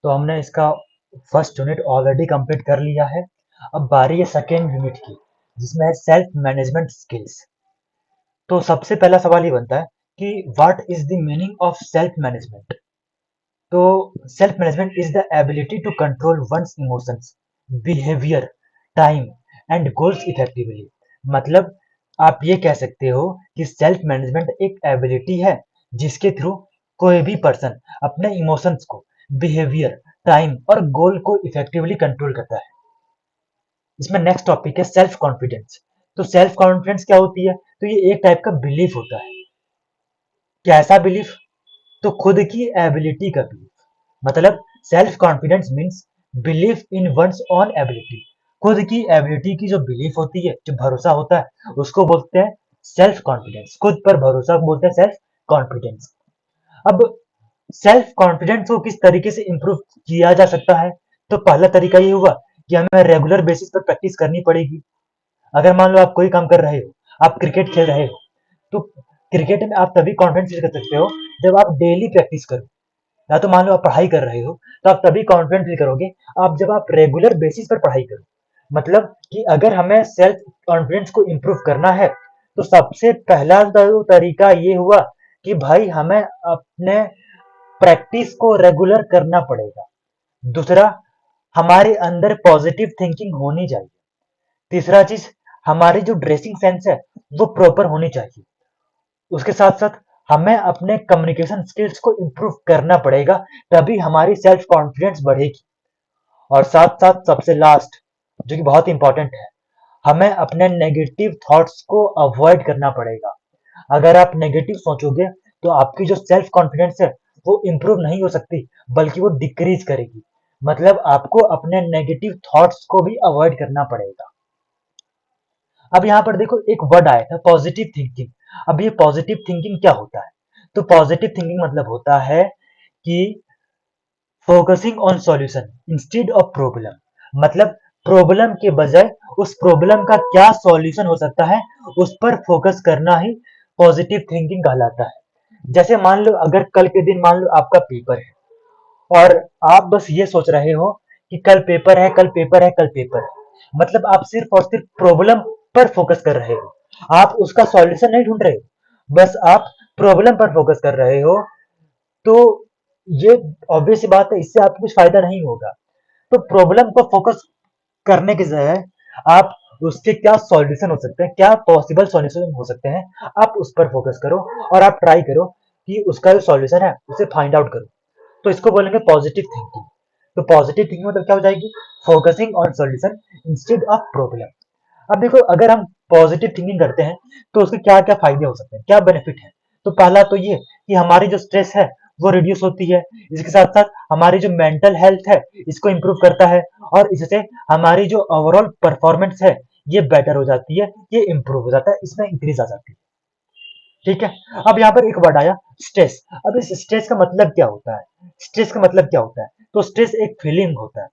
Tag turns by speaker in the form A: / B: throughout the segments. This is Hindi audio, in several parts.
A: तो हमने इसका फर्स्ट यूनिट ऑलरेडी कंप्लीट कर लिया है। अब बारी है सेकेंड यूनिट की, जिसमें है सेल्फ मैनेजमेंट स्किल्स। तो सबसे पहला सवाल ये बनता है कि what is the meaning of self management. तो self management is the ability to control one's emotions, behaviour, time and goals effectively. मतलब आप ये कह सकते हो कि सेल्फ मैनेजमेंट एक एबिलिटी है जिसके थ्रू कोई भी पर्सन अपने इमोशंस को, बिहेवियर, टाइम और गोल को इफेक्टिवली कंट्रोल करता है। इसमें नेक्स्ट टॉपिक है सेल्फ कॉन्फिडेंस। तो सेल्फ कॉन्फिडेंस क्या होती है? तो ये एक टाइप का बिलीफ होता है। कैसा बिलीफ? तो खुद की एबिलिटी का बिलीफ। मतलब self confidence means belief in one's own ability. खुद की एबिलिटी की जो बिलीफ होती है, जो भरोसा होता है, उसको बोलते हैं सेल्फ कॉन्फिडेंस। खुद पर भरोसा को बोलते हैं सेल्फ कॉन्फिडेंस। अब सेल्फ कॉन्फिडेंस को किस तरीके से इंप्रूव किया जा सकता है? तो पहला तरीका ये हुआ कि हमें रेगुलर बेसिस पर प्रैक्टिस करनी पड़ेगी। अगर मान लो आप कोई काम कर रहे हो, आप क्रिकेट खेल रहे हो, तो क्रिकेट में आप तभी कॉन्फिडेंस फील कर सकते हो जब आप डेली प्रैक्टिस करो। या तो मान लो आप पढ़ाई कर रहे हो, तो आप तभी कॉन्फिडेंट फील करोगे आप जब आप रेगुलर बेसिस पर पढ़ाई करो। मतलब कि अगर हमें सेल्फ कॉन्फिडेंस को इम्प्रूव करना है, तो सबसे पहला तरीका ये हुआ कि भाई हमें अपने प्रैक्टिस को रेगुलर करना पड़ेगा। दूसरा, हमारे अंदर पॉजिटिव थिंकिंग होनी चाहिए। तीसरा चीज, हमारी जो ड्रेसिंग सेंस है वो प्रॉपर होनी चाहिए। उसके साथ साथ हमें अपने कम्युनिकेशन स्किल्स को इम्प्रूव करना पड़ेगा, तभी हमारी सेल्फ कॉन्फिडेंस बढ़ेगी। और साथ साथ सबसे लास्ट, जो कि बहुत इंपॉर्टेंट है, हमें अपने नेगेटिव थॉट्स को अवॉइड करना पड़ेगा। अगर आप नेगेटिव सोचोगे तो आपकी जो सेल्फ कॉन्फिडेंस है वो इम्प्रूव नहीं हो सकती, बल्कि वो डिक्रीज करेगी। मतलब आपको अपने नेगेटिव थॉट्स को भी अवॉइड करना पड़ेगा। अब यहाँ पर देखो एक वर्ड आया था पॉजिटिव थिंकिंग। अब ये पॉजिटिव थिंकिंग क्या होता है? तो पॉजिटिव थिंकिंग मतलब होता है कि focusing on solution instead of problem. मतलब प्रॉब्लम के बजाय उस प्रॉब्लम का क्या सॉल्यूशन हो सकता है, उस पर फोकस करना ही पॉजिटिव थिंकिंग कहलाता है। जैसे मान लो अगर कल के दिन मान लो आपका पेपर है, और आप बस ये सोच रहे हो कि कल पेपर है, कल पेपर है, कल पेपर है। मतलब आप सिर्फ और सिर्फ प्रॉब्लम पर फोकस कर रहे हो, आप उसका सॉल्यूशन नहीं ढूंढ रहे हो, बस आप प्रॉब्लम पर फोकस कर रहे हो। तो ये ऑब्वियस सी बात है, इससे आपको कुछ फायदा नहीं होगा। तो प्रॉब्लम को फोकस करने के बजाय आप उसके क्या सॉल्यूशन हो सकते हैं, क्या पॉसिबल सॉल्यूशन हो सकते हैं, आप उस पर फोकस करो और आप ट्राई करो कि उसका जो सॉल्यूशन है उसे फाइंड आउट करो। तो इसको बोलेंगे पॉजिटिव थिंकिंग। तो पॉजिटिव थिंकिंग मतलब क्या हो जाएगी? Focusing on solution instead of problem. अब देखो अगर हम पॉजिटिव थिंकिंग करते हैं तो उसके क्या क्या फायदे हो सकते हैं, क्या बेनिफिट है? तो पहला तो ये कि हमारी जो स्ट्रेस है वो रिड्यूस होती है। इसके साथ साथ हमारी जो मेंटल हेल्थ है इसको इंप्रूव करता है, और इससे हमारी जो ओवरऑल परफॉर्मेंस है ये बेटर हो जाती है, ये इंप्रूव हो जाता है, इसमें इंक्रीज आ जाती है। ठीक है। अब यहाँ पर एक वर्ड आया स्ट्रेस। अब इस स्ट्रेस का मतलब क्या होता है? स्ट्रेस का मतलब क्या होता है? तो स्ट्रेस एक फीलिंग होता है।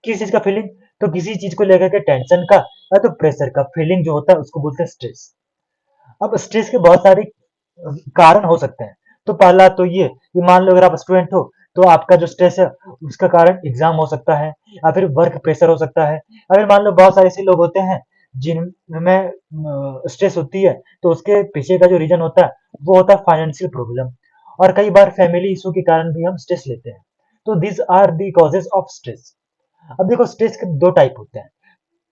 A: किस चीज का फीलिंग? तो किसी चीज को लेकर के टेंशन का या तो प्रेशर का फीलिंग जो होता है उसको बोलते हैं स्ट्रेस। अब स्ट्रेस के बहुत सारे कारण हो सकते हैं। तो पहला तो ये कि मान लो अगर आप स्टूडेंट हो तो आपका जो स्ट्रेस है उसका कारण एग्जाम हो सकता है, या फिर वर्क प्रेशर हो सकता है। अगर मान लो बहुत सारे ऐसे लोग होते हैं जिनमें स्ट्रेस होती है, तो उसके पीछे का जो रीजन होता है वो होता है फाइनेंशियल प्रॉब्लम, और कई बार फैमिली इशू के कारण भी हम स्ट्रेस लेते हैं। तो this are the causes of stress. अब देखो स्ट्रेस के दो टाइप होते हैं।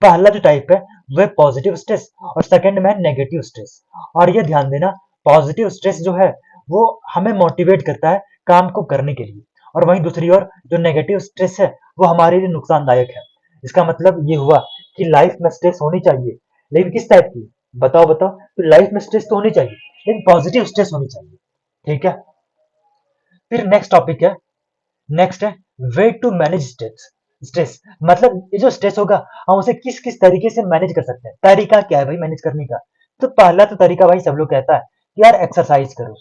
A: पहला जो टाइप है वह पॉजिटिव स्ट्रेस, और सेकंड में नेगेटिव स्ट्रेस। और ये ध्यान देना, पॉजिटिव स्ट्रेस जो है वो हमें मोटिवेट करता है काम को करने के लिए, और वहीं दूसरी ओर जो नेगेटिव स्ट्रेस है वो हमारे लिए नुकसानदायक है। इसका मतलब ये हुआ कि लाइफ में स्ट्रेस होनी चाहिए, लेकिन किस टाइप की? बताओ बताओ। तो लाइफ में स्ट्रेस तो होनी चाहिए, लेकिन पॉजिटिव स्ट्रेस होनी चाहिए। ठीक है। फिर नेक्स्ट टॉपिक है, नेक्स्ट है way to manage stress. Stress मतलब ये जो स्ट्रेस होगा हम उसे किस किस तरीके से मैनेज कर सकते हैं। तरीका क्या है भाई मैनेज करने का? तो पहला तो तरीका भाई सब लोग कहता है कि यार एक्सरसाइज करो।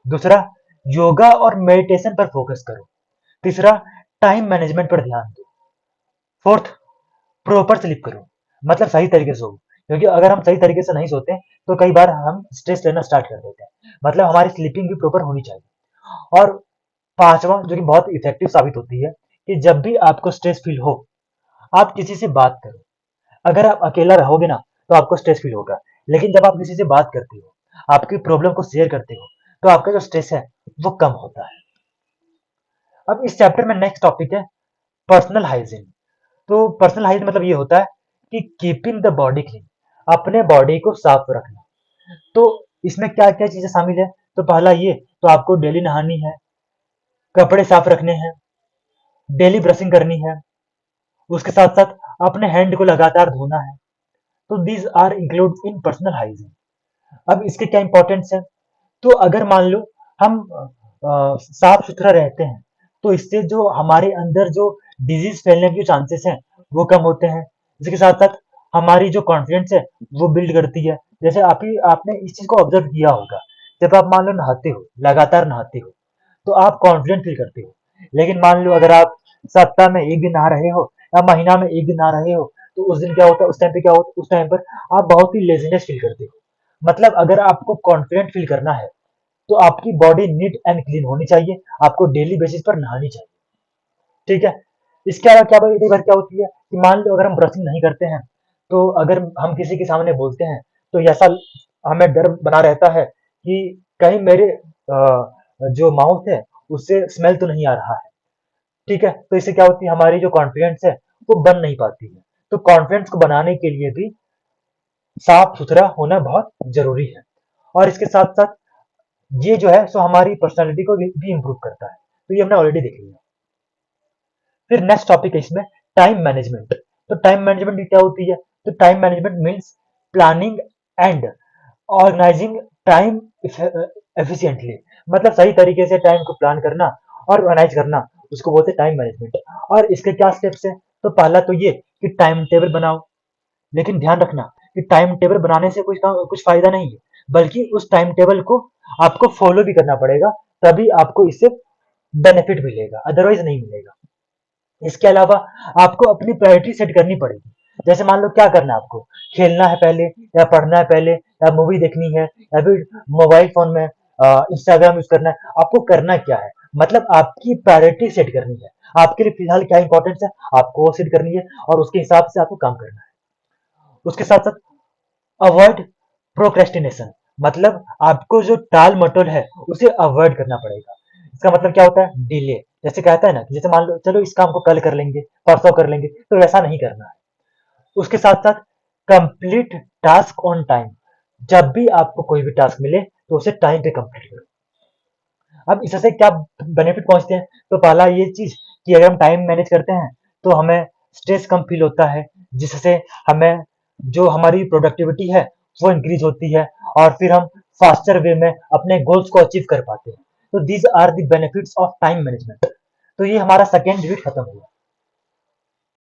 A: दूसरा, योगा और मेडिटेशन पर फोकस करो। तीसरा, टाइम मैनेजमेंट पर ध्यान दो। फोर्थ, प्रॉपर स्लीप करो। मतलब सही तरीके से सो, क्योंकि अगर हम सही तरीके से नहीं सोते तो कई बार हम स्ट्रेस लेना स्टार्ट कर देते हैं। मतलब हमारी स्लीपिंग भी प्रॉपर होनी चाहिए। और पांचवा जो कि बहुत इफेक्टिव साबित होती है कि जब भी आपको स्ट्रेस फील हो, आप किसी से बात करो। अगर आप अकेला रहोगे ना, तो आपको स्ट्रेस फील होगा। लेकिन जब आप किसी से बात करते हो, आपकी प्रॉब्लम को शेयर करते हो, तो आपका जो स्ट्रेस है, वो कम होता है। अब इस चैप्टर में नेक्स्ट टॉपिक है पर्सनल हाइजीन। तो पर्सनल हाइजीन मतलब ये होता है कि कीपिंग द बॉडी क्लीन, अपने बॉडी को साफ रखना। तो इसमें क्या क्या चीजें शामिल है? तो पहला ये, तो आपको डेली नहानी है, कपड़े साफ रखने हैं, डेली ब्रशिंग करनी है, उसके साथ साथ अपने हैंड को लगातार धोना है। तो these are include in personal hygiene. अब इसके क्या इंपॉर्टेंस है? तो अगर मान लो हम साफ सुथरा रहते हैं, तो इससे जो हमारे अंदर जो डिजीज फैलने के चांसेस हैं, वो कम होते हैं। इसके साथ साथ हमारी जो कॉन्फिडेंस है, वो बिल्ड करती है। जैसे आपने इस चीज को ऑब्जर्व किया होगा, जब आप मान लो नहाते हो, लगातार नहाते हो, तो आप कॉन्फिडेंट फील करते हो। लेकिन मान लो अगर आप सप्ताह में एक दिन नहा रहे हो या महीना में एक दिन नहा रहे हो, तो उस दिन क्या होता है, उस टाइम पे क्या होता है, उस टाइम पर आप बहुत ही लेजीनेस फील करते हो। मतलब अगर आपको कॉन्फिडेंट फील करना है, तो आपकी बॉडी नीट एंड क्लीन होनी चाहिए, आपको डेली बेसिस पर नहानी चाहिए। ठीक है। इसके अलावा क्या कई बार क्या होती है कि मान लो अगर हम ब्रशिंग नहीं करते हैं, तो अगर हम किसी के सामने बोलते हैं, तो ऐसा हमें डर बना रहता है कि कहीं मेरे जो माउथ है, उससे स्मेल तो नहीं आ रहा है। ठीक है। तो इससे क्या होती है, हमारी जो कॉन्फिडेंस है, वो बन नहीं पाती है। तो कॉन्फिडेंस को बनाने के लिए भी साफ सुथरा होना बहुत जरूरी है। और इसके साथ साथ ये जो है, सो हमारी पर्सनालिटी को भी इम्प्रूव करता है। तो ये हमने ऑलरेडी देख लिया। फिर नेक्स्ट टॉपिक है इसमें टाइम मैनेजमेंट। तो टाइम मैनेजमेंट क्या होती है? तो time management means planning and organising time efficiently. मतलब सही तरीके से टाइम को प्लान करना और ऑर्गेनाइज करना, उसको बोलते हैं टाइम मैनेजमेंट। और इसके क्या स्टेप्स है? तो पहला तो ये कि टाइम टेबल बनाओ। लेकिन ध्यान रखना कि टाइम टेबल बनाने से कुछ फायदा नहीं है, बल्कि उस टाइम टेबल को आपको फॉलो भी करना पड़ेगा, तभी आपको इससे बेनिफिट मिलेगा, अदरवाइज नहीं मिलेगा। इसके अलावा आपको अपनी प्रायोरिटी सेट करनी पड़ेगी। जैसे मान लो क्या करना है आपको, खेलना है पहले, या पढ़ना है पहले, या मूवी देखनी है, या फिर मोबाइल फोन में इंस्टाग्राम यूज करना है, आपको करना क्या है? मतलब आपकी प्रायोरिटी सेट करनी है, आपके लिए फिलहाल क्या इंपॉर्टेंस है, आपको वो सेट करनी है, और उसके हिसाब से आपको काम करना है। उसके साथ साथ अवॉइड प्रोक्रेस्टिनेशन, मतलब आपको जो टाल मटोल है, उसे अवॉइड करना पड़ेगा। इसका मतलब क्या होता है? डिले। जैसे कहता है ना कि जैसे मान लो चलो इस काम को कल कर लेंगे, परसों कर लेंगे, तो वैसा नहीं करना है। उसके साथ साथ कंप्लीट टास्क ऑन टाइम। जब भी आपको कोई भी टास्क मिले, तो उसे टाइम पे कंप्लीट करो। अब इससे क्या बेनिफिट पहुंचते हैं? तो पहला ये चीज कि अगर हम टाइम मैनेज करते हैं, तो हमें स्ट्रेस कम फील होता है, जिससे हमें जो हमारी प्रोडक्टिविटी है, वो इंक्रीज होती है, और फिर हम फास्टर वे में अपने गोल्स को अचीव कर पाते हैं। तो these are the benefits of time management. तो ये हमारा सेकेंड यूनिट खत्म हुआ।